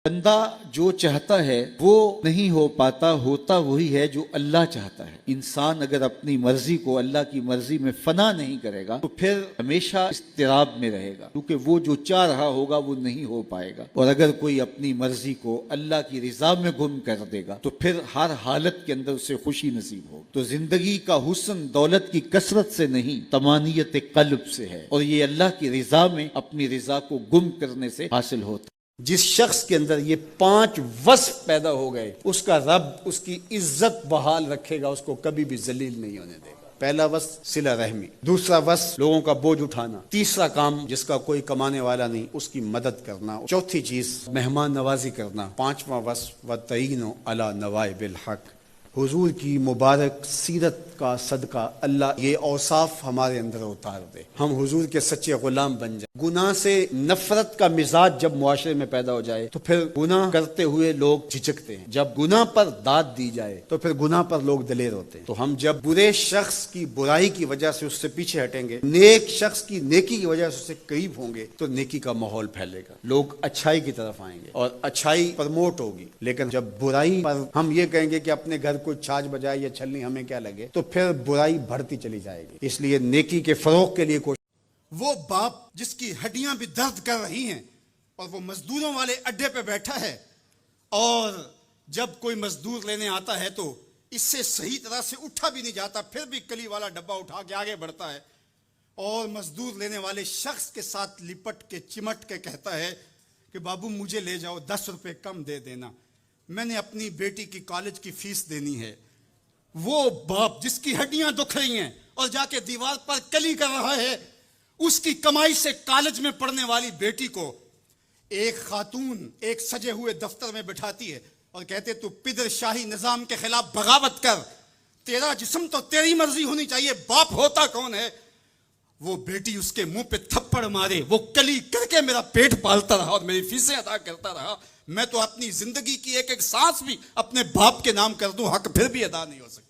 बंदा जो चाहता है वो नहीं हो पाता, होता वही है जो अल्लाह चाहता है। इंसान अगर अपनी मर्जी को अल्लाह की मर्जी में फना नहीं करेगा तो फिर हमेशा इस्तिराब में रहेगा, क्योंकि वो जो चाह रहा होगा वो नहीं हो पाएगा। और अगर कोई अपनी मर्जी को अल्लाह की रिजा में गुम कर देगा तो फिर हर हालत के अंदर उसे खुशी नसीब होगी। तो जिंदगी का हुस्न दौलत की कसरत से नहीं, तमानियत कल्ब से है, और ये अल्लाह की रिजा में अपनी रिजा को गुम करने से हासिल होता है। जिस शख्स के अंदर ये 5 वस्फ पैदा हो गए, उसका रब उसकी इज्जत बहाल रखेगा, उसको कभी भी जलील नहीं होने देगा। पहला वस्फ सिला रहमी, दूसरा वस्फ लोगों का बोझ उठाना, तीसरा काम जिसका कोई कमाने वाला नहीं उसकी मदद करना, चौथी चीज मेहमान नवाजी करना, पांचवा वस्फ व तईनो अला नवाइबिल हक। हुजूर की मुबारक सीरत का सदका अल्लाह ये औसाफ हमारे अंदर उतार दे, हम हुजूर के सच्चे गुलाम बन जाए। गुनाह से नफरत का मिजाज जब मुआशरे में पैदा हो जाए तो फिर गुनाह करते हुए लोग झिझकते हैं। जब गुनाह पर दाद दी जाए तो फिर गुनाह पर लोग दलेर होते हैं। तो हम जब बुरे शख्स की बुराई की वजह से उससे पीछे हटेंगे, नेक शख्स की नेकी की वजह से उससे करीब होंगे, तो नेकी का माहौल फैलेगा, लोग अच्छाई की तरफ आएंगे और अच्छाई प्रमोट होगी। लेकिन जब बुराई पर हम ये कहेंगे कि अपने घर कोई छाछ बजाए या छलनी हमें क्या लगे, तो फिर बुराई बढ़ती चली जाएगी। इसलिए नेकी के फरोग के लिए वो बाप जिसकी हड्डियां भी दर्द कर रही हैं और वो मजदूरों वाले अड्डे पे बैठा है, और जब कोई मजदूर लेने आता है तो इससे सही तरह से उठा भी नहीं जाता, फिर भी कली वाला डब्बा उठा के आगे बढ़ता है और मजदूर लेने वाले शख्स के साथ लिपट के चिमट के कहता है कि बाबू मुझे ले जाओ, 10 रुपए कम दे देना, मैंने अपनी बेटी की कॉलेज की फीस देनी है। वो बाप जिसकी हड्डियां दुख रही हैं और जाके दीवार पर कली कर रहा है, उसकी कमाई से कॉलेज में पढ़ने वाली बेटी को एक खातून एक सजे हुए दफ्तर में बिठाती है और कहते तू पिदर शाही निजाम के खिलाफ बगावत कर, तेरा जिस्म तो तेरी मर्जी होनी चाहिए, बाप होता कौन है। वो बेटी उसके मुंह पे थप्पड़ मारे, वो कली करके मेरा पेट पालता रहा और मेरी फीसें अदा करता रहा, मैं तो अपनी जिंदगी की एक एक सांस भी अपने बाप के नाम कर दूं, हक फिर भी अदा नहीं हो सकता।